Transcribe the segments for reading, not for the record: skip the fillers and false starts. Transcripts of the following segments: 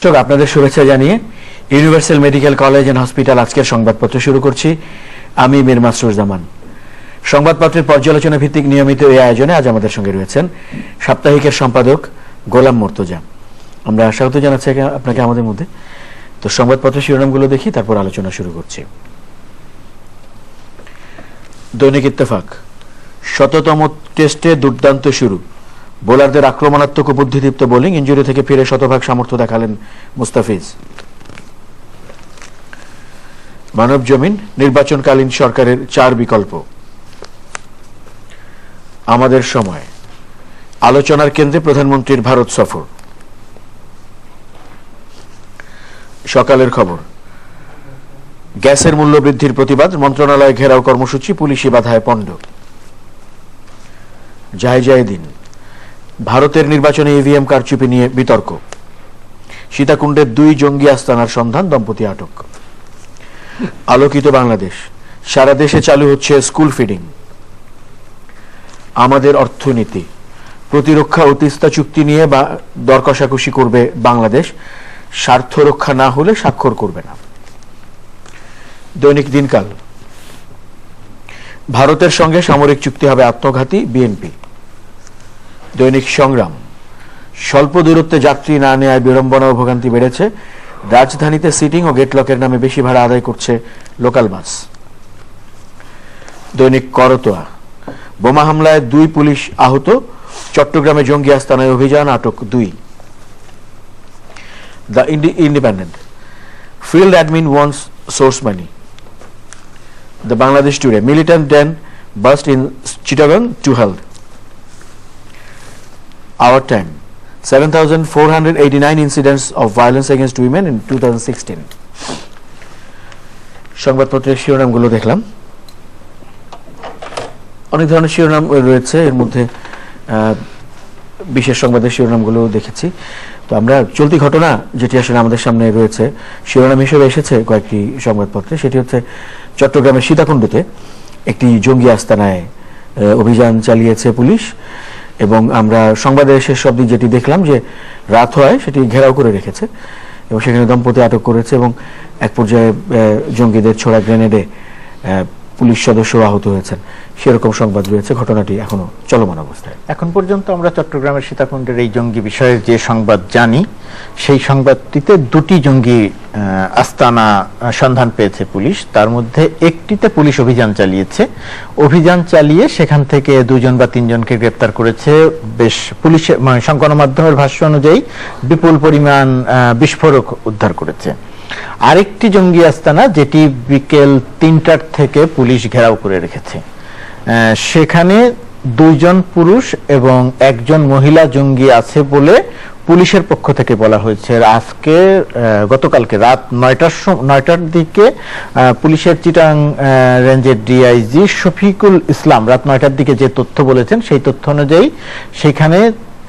আপনাদের শুভেচ্ছা জানিয়ে universal medical college and hospital আজকের সংবাদপত্র শুরু করছি। আমি মীর মাসরুর জামান। সংবাদপত্রের পর্যালোচনা ভিত্তিক নিয়মিত এই আয়োজনে আজ আমাদের সঙ্গে রয়েছেন সাপ্তাহিকের সম্পাদক গোলাম মুর্তজা। আমরা স্বাগত জানাচ্ছি আপনাকে আমাদের মধ্যে। তো সংবাদপত্রের শিরোনামগুলো দেখি, তারপর আলোচনা শুরু করছি। দৈনিক ইত্তেফাক, শততম টেস্টে দুর্দান্ত শুরু, বোলারদের আক্রমণাত্মক ও বুদ্ধিদীপ্ত বোলিং, ইনজুরি থেকে ফিরে শতভাগ সামর্থ্য দেখালেন মুস্তাফিজ। মানব জমিন, নির্বাচনকালীন সরকারের 4 বিকল্প। আমাদের সময়, আলোচনার কেন্দ্রে প্রধানমন্ত্রীর ভারত সফর। সকালের খবর, গ্যাসের মূল্য বৃদ্ধির প্রতিবাদ, মন্ত্রণালয় ঘেরাও কর্মসূচি, পুলিশি বাধায় পণ্ড। জাহেদিন, ভারতের নির্বাচনে ইভিএম কারচুপি নিয়ে বিতর্ক। সীতাকুণ্ডের 2 জঙ্গি আস্তানার সন্ধান, দম্পতি আটক। আলোকিত বাংলাদেশ, সারা দেশে চালু হচ্ছে স্কুল ফিডিং। আমাদের অর্থনীতি, প্রতিরক্ষা ও তিস্তা চুক্তি নিয়ে দর কষাকষি করবে বাংলাদেশ, স্বার্থ রক্ষা না হলে স্বাক্ষর করবে না। দৈনিক দিনকাল, ভারতের সঙ্গে সামরিক চুক্তি হবে আত্মঘাতী, বিএনপি। দৈনিক সংগ্রাম, স্বল্প দূরত্বে যাত্রী না নেওয়ায় বিড়ম্বনা ও ভোগান্তি বেড়েছে, রাজধানীতে সিটিং ও গেটলকের নামে বেশি ভাড়া আদায় করছে লোকাল বাস। দৈনিক করতোয়া, বোমা হামলায় 2 পুলিশ আহত, চট্টগ্রামে জঙ্গি আস্তানায় অভিযান, আটক 2। The independent, field admin wants source money. The Bangladesh today, militant den burst in Chittagong to held. Our time, 7,489 incidents of violence against women in 2016. সংবাদপত্রের শিরোনামগুলো দেখলাম। অনেক ধরনের শিরোনাম রয়েছে, এর মধ্যে বিশেষ সংবাদের শিরোনামগুলো দেখেছি। তো আমরা চলতি ঘটনা যেটি আসলে আমাদের সামনে রয়েছে শিরোনাম হিসেবে এসেছে কয়েকটি সংবাদপত্রে, সেটি হচ্ছে চট্টগ্রামের সীতাকুণ্ডতে একটি জঙ্গি আস্তানায় অভিযান চালিয়েছে পুলিশ, এবং আমরা সংবাদের শেষ অবধি যেটি দেখলাম যে রাত হয় সেটি ঘেরাও করে রেখেছে এবং সেখানে দম্পতি আটক করেছে, এবং এক পর্যায়ে জঙ্গিদের ছোড়া গ্রেনেডে পুলিশ সদস্য আহত হয়েছেন, সেরকম সংবাদ রয়েছে। ঘটনাটি এখনো চলমান অবস্থায়। এখন পর্যন্ত আমরা চট্টগ্রামের সীতাকুণ্ডের এই জঙ্গি বিষয়ে যে সংবাদ জানি, সেই সংবাদটিতে 2টি জঙ্গি আস্তানা সন্ধান পেয়েছে পুলিশ। তার মধ্যে একটিতে পুলিশ অভিযান চালিয়েছে, অভিযান চালিয়ে সেখান থেকে 2 জন বা 3 জনকে গ্রেপ্তার করেছে। বেশ পুলিশের গণমাধ্যমের ভাষ্য অনুযায়ী বিপুল পরিমাণ বিস্ফোরক উদ্ধার করেছে। আরেকটি জঙ্গি আস্তানা, যেটি বিকেল 3টার থেকে পুলিশ ঘেরাও করে রেখেছে, সেখানে 2 জন পুরুষ এবং 1 জন মহিলা জঙ্গি আছে বলে পুলিশের পক্ষ থেকে বলা হয়েছে। গতকালকে রাত 9টার দিকে পুলিশের চিটাং রেঞ্জের ডিআইজি শফিকুল ইসলাম রাত 9টার দিকে যে তথ্য বলেছেন, সেই তথ্য অনুযায়ী সেখানে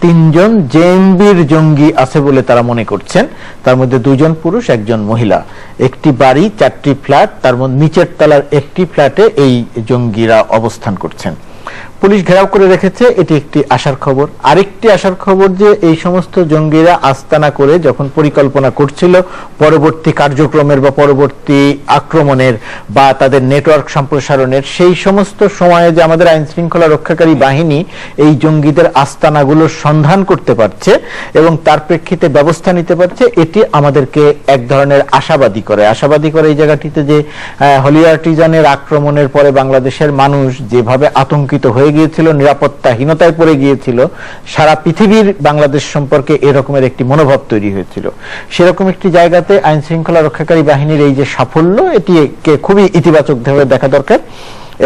3 জন জেএমবির জঙ্গি আছে বলে তারা মনে করছেন। তার মধ্যে 2 জন পুরুষ, 1 জন মহিলা। একটি বাড়ি, 4টি ফ্ল্যাট, তার মধ্যে নিচের তলার একটি ফ্ল্যাটে এই জঙ্গিরা অবস্থান করছেন। পুলিশ ঘেরাও করে রেখেছে, এটি একটি আশার খবর। আরেকটি আশার খবর যে এই সমস্ত জঙ্গিরা আস্তানা করে যখন পরিকল্পনা করছিল পরবর্তী কার্যক্রমের বা পরবর্তী আক্রমণের বা তাদের নেটওয়ার্ক সম্প্রসারণের, সেই সমস্ত সময়ে যে আমাদের আইন শৃঙ্খলা রক্ষাকারী বাহিনী এই জঙ্গিদের আস্তানাগুলোর সন্ধান করতে পারছে এবং তার প্রেক্ষিতে ব্যবস্থা নিতে পারছে, এটি আমাদেরকে এক ধরনের আশাবাদী করে এই জায়গাটিতে যে হলি আর্টিজানের আক্রমণের পরে বাংলাদেশের মানুষ যেভাবে আতঙ্কিত হয়ে গিয়েছিল, নিরাপত্তাহীনতায় পড়ে গিয়েছিল, সারা পৃথিবীর বাংলাদেশ সম্পর্কে এরকমের একটি মনোভাব তৈরি হয়েছিল। সেরকম একটি জায়গাতে আইন শৃঙ্খলা রক্ষাকারী বাহিনীর এই যে সাফল্য, এটিকে খুবই ইতিবাচকভাবে দেখা দরকার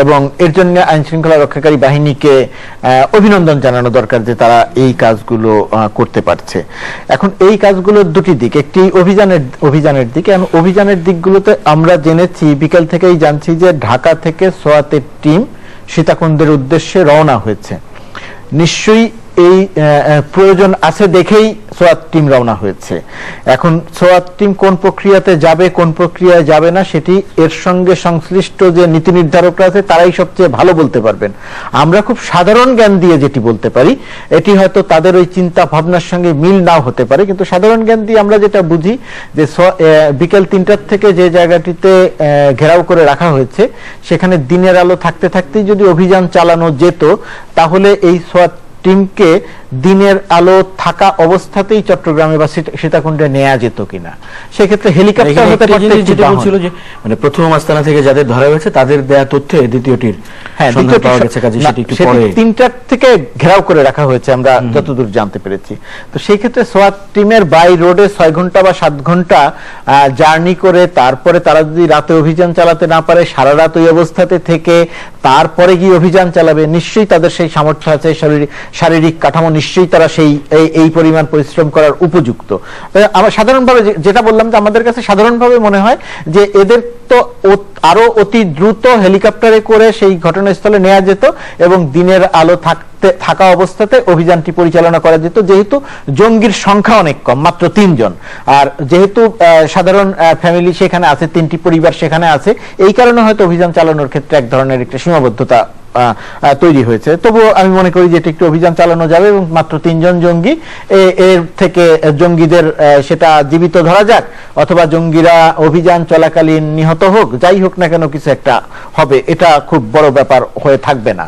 এবং এর জন্য আইন শৃঙ্খলা রক্ষাকারী বাহিনীকে অভিনন্দন জানানো দরকার যে তারা এই কাজগুলো করতে পারছে। এখন এই কাজগুলোর 2টি দিক, একটি অভিযানের দিক। অভিযানের দিকগুলোতে আমরা জেনেছি, বিকেল থেকেই জানছি যে ঢাকা থেকে সোয়াতের টিম সীতাকুণ্ডের উদ্দেশ্যে রওনা হয়েছে। নিশ্চয়ই এই প্রয়োজন আছে দেখেই সোয়াত টিম রওনা হয়েছে। এখন সোয়াত টিম কোন প্রক্রিয়াতে যাবে, কোন প্রক্রিয়ায় যাবে না, সেটি এর সঙ্গে সংশ্লিষ্ট যে নীতি নির্ধারকরা আছে তারাই সবচেয়ে ভালো বলতে পারবেন। আমরা খুব সাধারণ জ্ঞান দিয়ে যেটি বলতে পারি, এটি হয়তো তাদের ওই চিন্তা ভাবনার সঙ্গে মিল নাও হতে পারে, কিন্তু সাধারণ জ্ঞান দিয়ে আমরা যেটা বুঝি যে বিকেল 3টার থেকে যে জায়গাটিতে ঘেরাও করে রাখা হয়েছে সেখানে দিনের আলো থাকতে থাকতেই যদি অভিযান চালানো যেত, তাহলে এই সোয়াত টিমকে দিনের আলো থাকা অবস্থাতেই চট্টগ্রামে বা সীতাকুণ্ডে নেওয়া যেত কিনা। সেক্ষেত্রে হেলিকপ্টার হতে পারত। যেটা বলছিল যে মানে প্রথম আস্তানা থেকে যাদের ধরা হয়েছে তাদের দেয়া তথ্যে দ্বিতীয়টির সন্ধান পাওয়া গেছে, কাজে সেটি একটু পরে 3টার থেকে ঘেরাও করে রাখা হয়েছে আমরা যতদূর জানতে পেরেছি। তো সেই ক্ষেত্রে সোয়াত টিমের বাই রোডে 6 ঘন্টা বা 7 ঘন্টা জার্নি করে তারপরে তারা যদি রাতে অভিযান চালাতে না পারে, সারা রাত ওই অবস্থাতে থেকে তারপরে গিয়ে অভিযান চালাবে, নিশ্চয়ই তাদের সেই সামর্থ্য আছে, শারীরিক কাঠামো নিশ্চয়ই তারা সেই এই পরিমাণ পরিশ্রম করার উপযুক্ত। আমরা সাধারণভাবে যেটা বললাম যে আমাদের কাছে সাধারণভাবে মনে হয় যে এদের তো আরো অতি দ্রুত হেলিকপ্টারে করে সেই ঘটনাস্থলে নেওয়া যেত এবং দিনের আলো থাকা অবস্থাতে অভিযানটি পরিচালনা করা যেত, যেহেতু জঙ্গির সংখ্যা অনেক কম, মাত্র 3 জন, আর যেহেতু সাধারণ ফ্যামিলি সেখানে আছে, 3টি পরিবার সেখানে আছে, এই কারণে হয়তো অভিযান চালানোর ক্ষেত্রে এক ধরনের একটা সীমাবদ্ধতা তৈরি হয়েছে। তবুও আমি মনে করি যে একটু অভিযান চালানো যাবে এবং মাত্র 3 জন জঙ্গি, এর থেকে জঙ্গিদের সেটা জীবিত ধরা যাক অথবা জঙ্গিরা অভিযান চলাকালীন নিহত হোক, যাই হোক না কেন কিছু একটা হবে, এটা খুব বড় ব্যাপার হয়ে থাকবে না।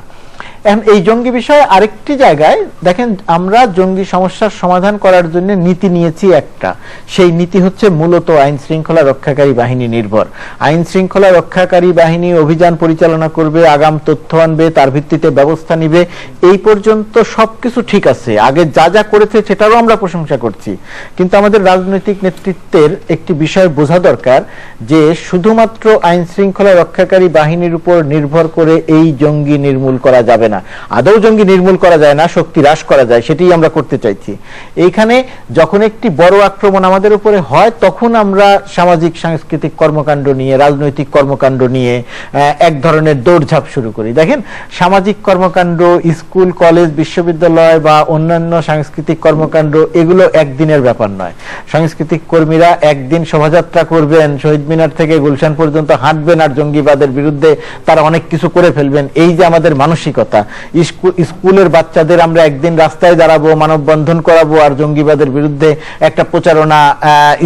এখন এই জঙ্গি বিষয়ে আরেকটি জায়গায় দেখেন, আমরা জঙ্গি সমস্যার সমাধান করার জন্য নীতি নিয়েছি একটা, সেই নীতি হচ্ছে মূলত আইন শৃঙ্খলা রক্ষাকারী বাহিনী নির্ভর। আইন শৃঙ্খলা রক্ষাকারী বাহিনী অভিযান পরিচালনা করবে, আগাম তথ্য আনবে, তার ভিত্তিতে ব্যবস্থা নিবে, এই পর্যন্ত সবকিছু ঠিক আছে। আগে যা যা করেছে সেটারও আমরা প্রশংসা করছি, কিন্তু আমাদের রাজনৈতিক নেতৃত্বের একটি বিষয় বোঝা দরকার যে শুধুমাত্র আইন শৃঙ্খলা রক্ষাকারী বাহিনীর উপর নির্ভর করে এই জঙ্গি নির্মূল করা যাবে না। আদৌ জঙ্গি নির্মূল করা যায় না, শক্তি হ্রাস করা যায়, সেটাই আমরা করতে চাইছি। এইখানে যখন একটি বড় আক্রমণ আমাদের উপরে হয় তখন আমরা সামাজিক সাংস্কৃতিক কর্মকাণ্ড নিয়ে, রাজনৈতিক কর্মকাণ্ড নিয়ে এক ধরনের দৌড়ঝাঁপ শুরু করি। দেখেন, সামাজিক কর্মকাণ্ড, স্কুল কলেজ বিশ্ববিদ্যালয় বা অন্যান্য সাংস্কৃতিক কর্মকাণ্ড এগুলো একদিনের ব্যাপার নয়। সাংস্কৃতিক কর্মীরা একদিন শোভাযাত্রা করবেন, শহীদ মিনার থেকে গুলশান পর্যন্ত হাঁটবেন আর জঙ্গিবাদের বিরুদ্ধে তারা অনেক কিছু করে ফেলবেন, এই যে আমাদের মানসিকতা। স্কুলের বাচ্চাদের আমরা একদিন রাস্তায় দাঁড়াবো, মানববন্ধন করাবো আর জঙ্গিবাদের বিরুদ্ধে একটা প্রচারণা,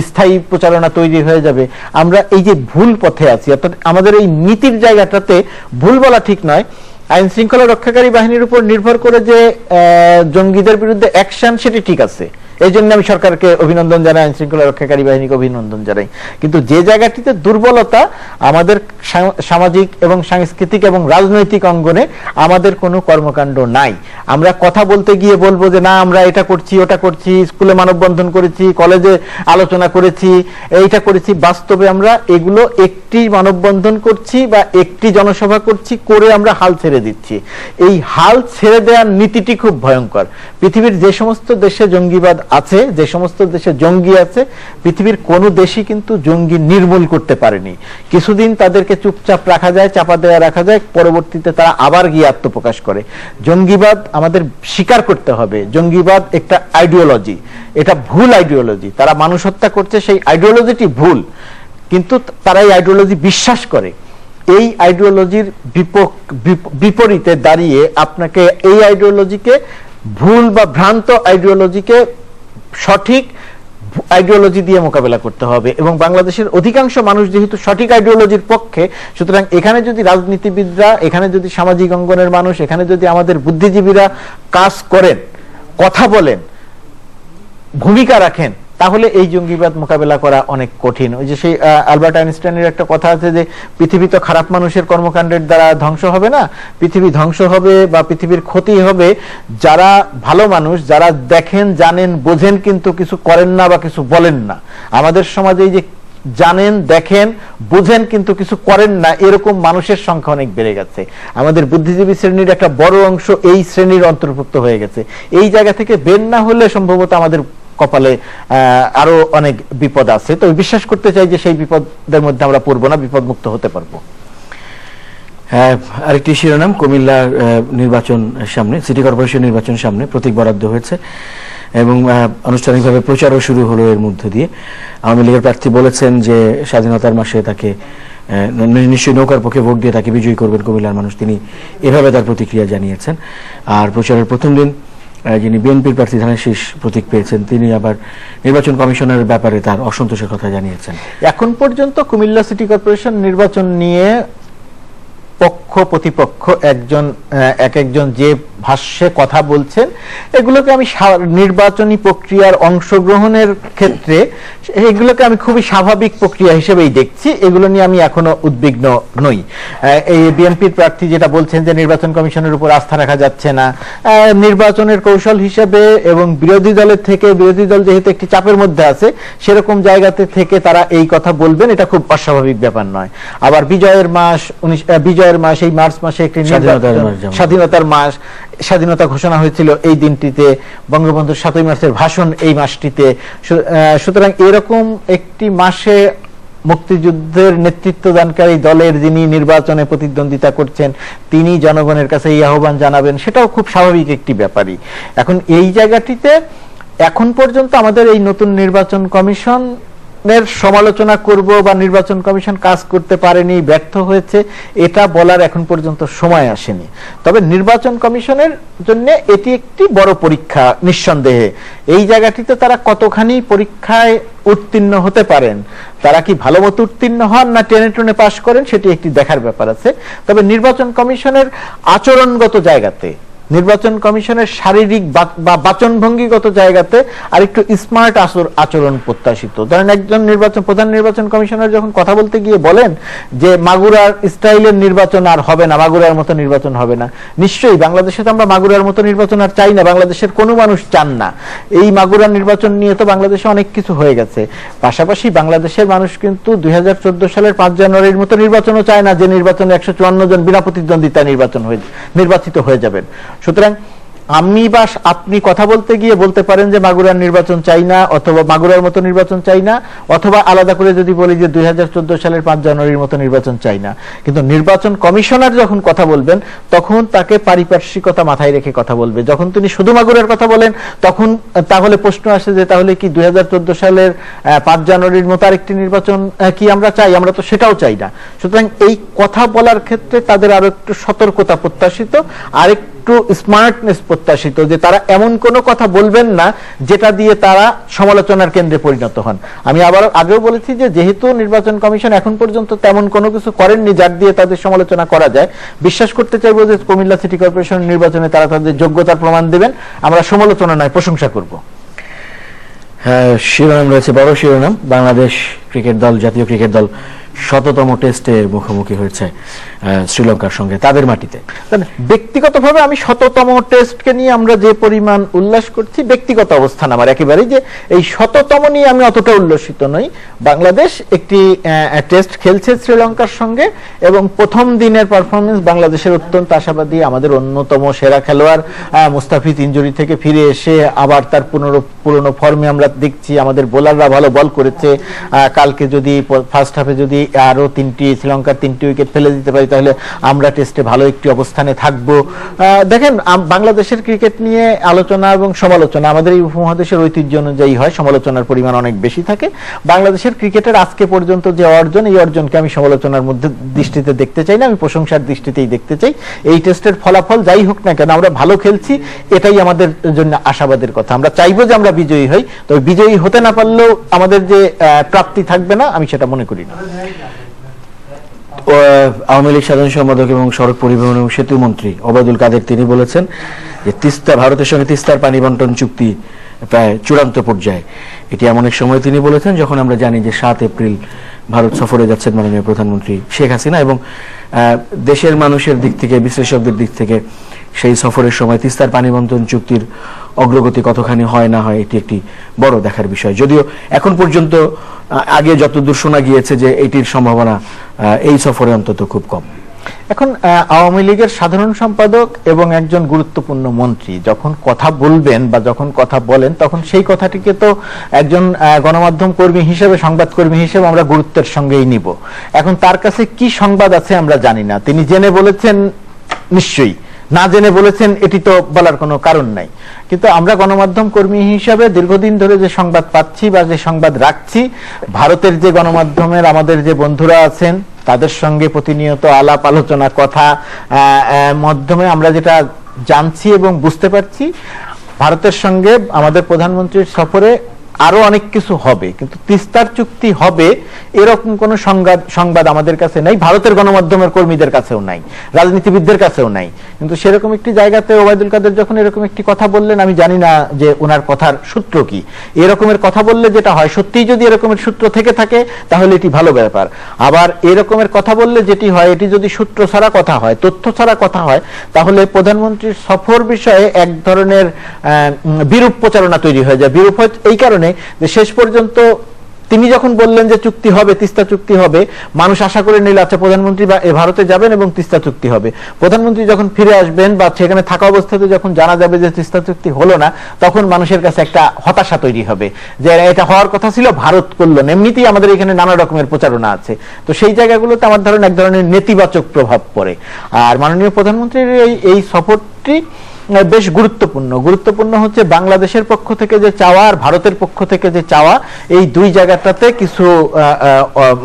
স্থায়ী প্রচারণা তৈরি হয়ে যাবে। আমরা এই যে ভুল পথে আছি, অর্থাৎ আমাদের এই নীতির জায়গাটাতে ভুল বলা ঠিক নয়। আইন শৃঙ্খলা রক্ষাকারী বাহিনীর উপর নির্ভর করে যে জঙ্গিদের বিরুদ্ধে অ্যাকশন, সেটি ঠিক আছে, এই জন্য আমি সরকারকে অভিনন্দন জানাই, আইন শৃঙ্খলা রক্ষাকারী বাহিনীকে অভিনন্দন জানাই। কিন্তু যে জায়গাটিতে দুর্বলতা, আমাদের সামাজিক এবং সাংস্কৃতিক এবং রাজনৈতিক অঙ্গনে আমাদের কোনো কর্মকাণ্ড নাই। আমরা কথা বলতে গিয়ে বলবো যে না আমরা এটা করছি, ওটা করছি, স্কুলে মানববন্ধন করেছি, কলেজে আলোচনা করেছি, এইটা করেছি, বাস্তবে আমরা এগুলো একটি মানববন্ধন করছি বা একটি জনসভা করছি, করে আমরা হাল ছেড়ে দিচ্ছি। এই হাল ছেড়ে দেওয়ার নীতিটি খুব ভয়ঙ্কর। পৃথিবীর যে সমস্ত দেশে জঙ্গিবাদ আছে, যে সমস্ত দেশে জঙ্গি আছে, পৃথিবীর কোন দেশই কিন্তু জঙ্গি নির্মূল করতে পারেনি। কিছুদিন তাদেরকে চুপচাপ রাখা যায়, চাপা দেওয়া রাখা যায়, পরবর্তীতে তারা আবার গিয়ে আত্মপ্রকাশ করে। জঙ্গিবাদ আমাদের স্বীকার করতে হবে, জঙ্গিবাদ একটা আইডিওলজি, এটা ভুল আইডিওলজি। তারা মানুষ হত্যা করছে, সেই আইডিওলজিটি ভুল, কিন্তু তারা এই আইডিওলজি বিশ্বাস করে। এই আইডিওলজির বিপরীতে দাঁড়িয়ে আপনাকে এই আইডিওলজিকে, ভুল বা ভ্রান্ত আইডিওলজিকে সঠিক আইডিওলজি দিয়ে মোকাবেলা করতে হবে। এবং বাংলাদেশের অধিকাংশ মানুষ যেহেতু সঠিক আইডিওলজির পক্ষে, সুতরাং এখানে যদি রাজনীতিবিদরা, এখানে যদি সামাজিক অঙ্গনের মানুষ, এখানে যদি আমাদের বুদ্ধিজীবীরা কাজ করেন, কথা বলেন, ভূমিকা রাখেন, তাহলে এই জঙ্গিবাদ মোকাবেলা করা অনেক কঠিন। ওই যে সেই আলবার্ট আইনস্টাইনের একটা কথা আছে যে পৃথিবী তো খারাপ মানুষের কর্মকাণ্ডের দ্বারা ধ্বংস হবে না, পৃথিবী ধ্বংস হবে বা পৃথিবীর ক্ষতি হবে যারা ভালো মানুষ, যারা দেখেন, জানেন, বোঝেন কিন্তু কিছু করেন না বা কিছু বলেন না। আমাদের সমাজে এই যে জানেন, দেখেন, বুঝেন কিন্তু কিছু করেন না, এরকম মানুষের সংখ্যা অনেক বেড়ে গেছে। আমাদের বুদ্ধিজীবী শ্রেণীর একটা বড় অংশ এই শ্রেণীর অন্তর্ভুক্ত হয়ে গেছে। এই জায়গা থেকে বের না হলে সম্ভবত আমাদের কপালে আরো অনেক বিপদ আছে। তো বিশ্বাস করতে চাই যে সেই বিপদের মধ্যে আমরা পড়বো না, বিপদ মুক্ত হতে পারবো। হ্যাঁ, আরেকটি শিরোনাম, কুমিল্লা নির্বাচন সামনে, সিটি কর্পোরেশন নির্বাচন সামনে, প্রতীক বরাদ্দ হয়েছে এবং আনুষ্ঠানিকভাবে প্রচারও শুরু হলো এর মধ্য দিয়ে। আওয়ামী লীগের প্রার্থী বলেছেন যে স্বাধীনতার মাসে তাকে নিশ্চয়ই নৌকার পক্ষে ভোট দিয়ে তাকে বিজয়ী করবেন কুমিল্লার মানুষ, তিনি এভাবে তার প্রতিক্রিয়া জানিয়েছেন। আর প্রচারের প্রথম দিন যিনি বিএনপির প্রার্থী ধানের শীষ প্রতীক পেয়েছেন, তিনি আবার নির্বাচন কমিশনের ব্যাপারে তার অসন্তোষের কথা জানিয়েছেন। এখন পর্যন্ত কুমিল্লা সিটি কর্পোরেশন নির্বাচন নিয়ে পক্ষ প্রতিপক্ষ এক একজন যে ভাষ্যে কথা বলছেন, এগুলোকে আমি নির্বাচনী প্রক্রিয়ার অংশগ্রহণের ক্ষেত্রে এগুলোকে আমি খুবই স্বাভাবিক প্রক্রিয়া হিসেবেই দেখছি। এগুলো নিয়ে আমি এখনো উদ্বিগ্ন নই। এই বিএনপির প্রার্থী যেটা বলছেন যে নির্বাচন কমিশনের উপর আস্থা রাখা যাচ্ছে না, নির্বাচনের কৌশল হিসেবে এবং বিরোধী দলের থেকে, বিরোধী দল যেহেতু একটি চাপের মধ্যে আছে, সেরকম জায়গাতে থেকে তারা এই কথা বলবেন, এটা খুব অস্বাভাবিক ব্যাপার নয়। আবার বিজয়ের মাস, এই মার্চ মাসে একটি স্বাধীনতার মাস, স্বাধীনতা ঘোষণা হয়েছিল এই দিনটিতে, বঙ্গবন্ধুর 7ই মার্চের ভাষণ এই মাসটিতে। সুতরাং এরকম একটি মাসে মুক্তিযুদ্ধের নেতৃত্বদানকারী দলের যিনি নির্বাচনে প্রতিদ্বন্দ্বিতা করছেন, তিনি জনগণের কাছে এই আহ্বান জানাবেন, সেটাও খুব স্বাভাবিক একটি ব্যাপারই। এখন এই জায়গাটিতে এখন পর্যন্ত আমাদের এই নতুন নির্বাচন কমিশন সমালোচনা করব বা নির্বাচন কমিশন কাজ করতে পারেনি, ব্যর্থ হয়েছে, এটা বলার এখন পর্যন্ত সময় আসেনি। তবে নির্বাচন কমিশনের জন্য এটি একটি বড় পরীক্ষা নিঃসন্দেহে। এই জায়গাটিতে তারা কতখানি পরীক্ষায় উত্তীর্ণ হতে পারেন, তারা কি ভালো মতো উত্তীর্ণ হন না টেনে টুনে পাশ করেন, সেটি একটি দেখার ব্যাপার আছে। তবে নির্বাচন কমিশনের আচরণগত জায়গাতে, নির্বাচন কমিশনের শারীরিক বা বাচনভঙ্গিগত জায়গাতে আরেকটু স্মার্ট আচরণ প্রত্যাশিত। ধরেন একজন প্রধান নির্বাচন কমিশনার যখন কথা বলতে গিয়ে বলেন যে মাগুরার স্টাইলের নির্বাচন আর হবে না, মাগুরার মতো নির্বাচন হবে না। নিশ্চয়ই বাংলাদেশে তো আমরা মাগুরার মতো নির্বাচন আর চাই না, বাংলাদেশের কোনো মানুষ চান না। এই মাগুরার নির্বাচন নিয়ে তো বাংলাদেশে অনেক কিছু হয়ে গেছে। পাশাপাশি বাংলাদেশের মানুষ কিন্তু 2014 সালের 5 জানুয়ারির মতো নির্বাচনও চায় না, যে নির্বাচনে 154 জন বিনা প্রতিদ্বন্দ্বিতা নির্বাচিত হয়ে যাবেন। সুতরাং আমি বা আপনি কথা বলতে গিয়ে বলতে পারেন যে মাগুরার নির্বাচন চাই না, অথবা মাগুরার মতো নির্বাচন চাই না, অথবা আলাদা করে যদি বলি যে 2014 সালের 5 জানুয়ারির মতো নির্বাচন চাই না। কিন্তু নির্বাচন কমিশনার যখন কথা বলবেন, তখন তাকে পারিপার্শ্বিকতা মাথায় রেখে কথা বলবে। যখন তিনি শুধু মাগুরার কথা বলেন, তখন তাহলে প্রশ্ন আসে যে তাহলে কি 2014 সালের 5 জানুয়ারির মতো আরেকটি নির্বাচন কি আমরা চাই? আমরা তো সেটাও চাই না। সুতরাং এই কথা বলার ক্ষেত্রে তাদের আরো একটু সতর্কতা প্রত্যাশিত, আরেকটু স্মার্টনেস প্রত্যাশিত, যে তারা এমন কোনো কথা বলবেন না যেটা দিয়ে তারা সমালোচনার কেন্দ্রে পরিণত হন। আমি আবার আগেও বলেছি যে যেহেতু নির্বাচন কমিশন এখন পর্যন্ত তেমন কোনো কিছু করেননি যার দিয়ে তাদের সমালোচনা করা যায়, বিশ্বাস করতে চাইবো যে কুমিল্লা সিটি কর্পোরেশন নির্বাচনে তারা তাদের যোগ্যতার প্রমাণ দেবেন। আমরা সমালোচনা নয়, প্রশংসা করব। হ্যাঁ, শিরোনাম রয়েছে, বড় শিরোনাম, বাংলাদেশ ক্রিকেট দল, জাতীয় ক্রিকেট দল 100তম টেস্টের মুখোমুখি হয়েছে শ্রীলঙ্কার সঙ্গে তাদের মাটিতে। ব্যক্তিগতভাবে আমি 100তম টেস্টকে নিয়ে আমরা যে পরিমাণ উল্লাস করছি, ব্যক্তিগত অবস্থান আমার একেবারেই যে এই 100তম নিয়ে আমি অতটা উল্লসিত নই। বাংলাদেশ একটি টেস্ট খেলছে শ্রীলঙ্কার সঙ্গে এবং প্রথম দিনের পারফরমেন্স বাংলাদেশের অত্যন্ত আশাবাদী। আমাদের অন্যতম সেরা খেলোয়াড় মুস্তাফিজ ইনজুরি থেকে ফিরে এসে আবার তার পুরনো ফর্মে আমরা দেখছি। আমাদের বোলাররা ভালো বল করেছে। কালকে যদি ফার্স্ট হাফে যদি আরো শ্রীলঙ্কার 3টি উইকেট ফেলে দিতে পারি, তাহলে আমরা টেস্টে ভালো একটি অবস্থানে থাকবো। দেখেন, বাংলাদেশের ক্রিকেট নিয়ে আলোচনা এবং সমালোচনা আমাদের এই উপমহাদেশের ঐতিহ্য অনুযায়ী হয়, সমালোচনার পরিমাণ অনেক বেশি থাকে। বাংলাদেশের ক্রিকেটের আজকে পর্যন্ত যে অর্জন, এই অর্জনকে আমি সমালোচনার মধ্যে দৃষ্টিতে দেখতে চাই না, আমি প্রশংসার দৃষ্টিতেই দেখতে চাই। এই টেস্টের ফলাফল যাই হোক না কেন, আমরা ভালো খেলছি, এটাই আমাদের জন্য আশাবাদের কথা। আমরা চাইবো যে আমরা বিজয়ী হই, তবে বিজয়ী হতে না পারলেও আমাদের যে প্রাপ্তি থাকবে না, আমি সেটা মনে করি না। আওয়ামী লীগ সাধারণ সম্পাদক এবং সড়ক পরিবহন এবং সেতু মন্ত্রী ওবায়দুল কাদের তিনি বলেছেন যে ভারতের সঙ্গে তিস্তার পানি বন্টন চুক্তি প্রায় চূড়ান্ত পর্যায়ে। এটি এমন এক সময় তিনি বলেছেন যখন আমরা জানি যে 7 এপ্রিল ভারত সফরে যাচ্ছেন মাননীয় প্রধানমন্ত্রী শেখ হাসিনা, এবং দেশের মানুষের দিক থেকে, বিশ্লেষকদের দিক থেকে সেই সফরের সময় তিস্তার পানি বন্টন চুক্তির অগ্রগতি কতখানি হয় না হয়, এটি একটি বড় দেখার বিষয়। যদিও এখন পর্যন্ত আগে যতদূর শোনা গিয়েছে যে এটির সম্ভাবনা এই সফরে অন্তত খুব কম। এখন আওয়ামী লীগের সাধারণ সম্পাদক এবং একজন গুরুত্বপূর্ণ মন্ত্রী যখন কথা বলবেন বা যখন কথা বলেন, তখন সেই কথাটিকে তো একজন গণমাধ্যম কর্মী হিসেবে, সংবাদকর্মী হিসেবে আমরা গুরুত্বের সঙ্গেই নিব। এখন তার কাছে কি সংবাদ আছে আমরা জানি না। তিনি জেনে বলেছেন নিশ্চয়ই, না জেনে বলেছেন এটি তো বলার কোনো কারণ নাই। কিন্তু আমরা গণমাধ্যম কর্মী হিসাবে দীর্ঘদিন ধরে যে সংবাদ পাচ্ছি বা যে সংবাদ রাখছি, ভারতের যে গণমাধ্যমের আমাদের যে বন্ধুরা আছেন তাদের সঙ্গে প্রতিনিয়ত আলাপ আলোচনা কথা মাধ্যমে আমরা যেটা জানছি এবং বুঝতে পারছি, ভারতের সঙ্গে আমাদের প্রধানমন্ত্রীর সফরে আরো অনেক কিছু হবে, কিন্তু তিস্তার চুক্তি হবে এরকম কোন সংবাদ আমাদের কাছে নাই, ভারতের গণমাধ্যমের কর্মীদের কাছেও নাই, রাজনীতিবিদদের কাছেও নাই। কিন্তু সেরকম একটি জায়গাতে ওবায়দুল কাদের যখন এরকম একটি কথা বললেন, আমি জানি না যে ওনার কথার সূত্র কি। এরকমের কথা বললে যেটা হয়, সত্যিই যদি এরকমের সূত্র থেকে থাকে তাহলে এটি ভালো ব্যাপার। আবার এরকমের কথা বললে যেটি হয়, এটি যদি সূত্র ছাড়া কথা হয়, তথ্য ছাড়া কথা হয়, তাহলে প্রধানমন্ত্রীর সফর বিষয়ে এক ধরনের বিরূপ প্রচারণা তৈরি হয়ে যায়। বিরূপ এই কারণে যে শেষ পর্যন্ত তিনি যখন বললেন যে চুক্তি হবে, তিস্তা চুক্তি হবে, মানুষ আশা করে নিল আচ্ছা প্রধানমন্ত্রী বা ভারতে যাবেন এবং তিস্তা চুক্তি হবে। প্রধানমন্ত্রী যখন ফিরে আসবেন বা সেখানে থাকা অবস্থাতে যখন জানা যাবে যে তিস্তা চুক্তি হলো না, তখন মানুষের কাছে একটা হতাশা তৈরি হবে যে এটা হওয়ার কথা ছিল, ভারত করলো না। এমনিতেই আমাদের এখানে নানা রকমের প্রচারণা আছে, তো সেই জায়গাগুলোতে আমার ধারণা এক ধরনের নেতিবাচক প্রভাব পড়ে। আর মাননীয় প্রধানমন্ত্রীর এই সফরটি বেশ গুরুত্বপূর্ণ হচ্ছে বাংলাদেশের পক্ষ থেকে যে চাওয়া আর ভারতের পক্ষ থেকে যে চাওয়া, এই দুই জায়গাটাতে কিছু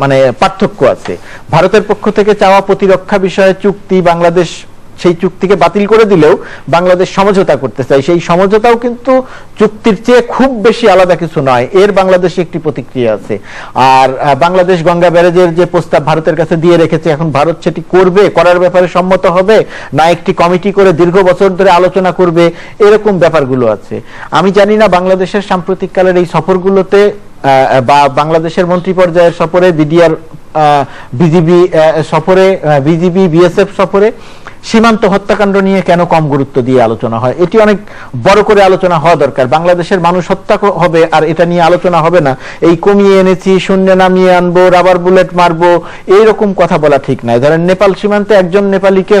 মানে পার্থক্য আছে। ভারতের পক্ষ থেকে চাওয়া প্রতিরক্ষা বিষয়ে চুক্তি, বাংলাদেশ সেই চুক্তিকে বাতিল করে দিলেও বাংলাদেশ সমঝোতা করতে চায়। সেই সমঝোতাও কিন্তু চুক্তির চেয়ে খুব বেশি আলাদা কিছু নয়, এর বাংলাদেশে একটি প্রতিক্রিয়া আছে। আর বাংলাদেশ গঙ্গা ব্যারেজের যে প্রস্তাব ভারতের কাছে দিয়ে রেখেছে, এখন ভারত সেটি করবে, করার ব্যাপারে সম্মত হবে না একটি কমিটি করে দীর্ঘ বছর ধরে আলোচনা করবে, এরকম ব্যাপারগুলো আছে। আমি জানি না বাংলাদেশের সাম্প্রতিককালের এই সফরগুলোতে বা বাংলাদেশের মন্ত্রী পর্যায়ের সফরে, বিডিআর বিজিবি সফরে, বিজিবি বিএসএফ সফরে সীমান্ত হত্যাকাণ্ড নিয়ে কেন কম গুরুত্ব দিয়ে আলোচনা হয়। এটি অনেক বড় করে আলোচনা হওয়া দরকার। বাংলাদেশের মানুষ হত্যা হবে আর এটা নিয়ে আলোচনা হবে না, এই কমিয়ে এনেছি, শূন্য নামিয়ে আনবো, রাবার বুলেট মারবো, এইরকম কথা বলা ঠিক নয়। ধরেন নেপাল সীমান্তে একজন নেপালিকে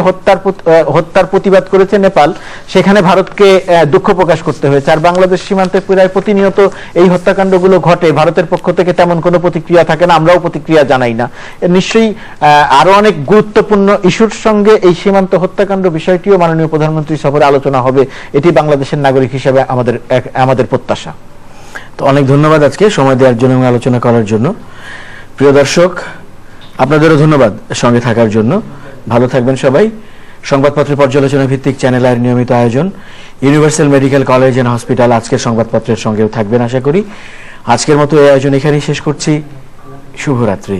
হত্যার প্রতিবাদ করেছে নেপাল, সেখানে ভারতকে দুঃখ প্রকাশ করতে হয়েছে। আর বাংলাদেশ সীমান্তে প্রায় প্রতিনিয়ত এই হত্যাকাণ্ডগুলো ঘটে, ভারতের পক্ষ থেকে তেমন কোনো প্রতিক্রিয়া থাকে না, আমরাও প্রতিক্রিয়া জানাই না। নিশ্চয়ই আরো অনেক গুরুত্বপূর্ণ ইস্যুর সঙ্গে এই সীমান্ত হত্যাকাণ্ড বিষয়টিও মাননীয় প্রধানমন্ত্রী সফরে আলোচনা হবে, এটি বাংলাদেশের নাগরিক হিসেবে আমাদের প্রত্যাশা। তো অনেক ধন্যবাদ আজকে সময় দেওয়ার জন্য এবং আলোচনা করার জন্য। প্রিয় দর্শক, আপনাদেরও ধন্যবাদ সঙ্গে থাকার জন্য। ভালো থাকবেন সবাই। সংবাদপত্রের পর্যালোচনা ভিত্তিক চ্যানেল আয়ের নিয়মিত আয়োজন universal medical college and hospital আজকের সংবাদপত্রের সঙ্গেও থাকবেন আশা করি। আজকের মতো এই আয়োজন এখানেই শেষ করছি। শুভরাত্রি।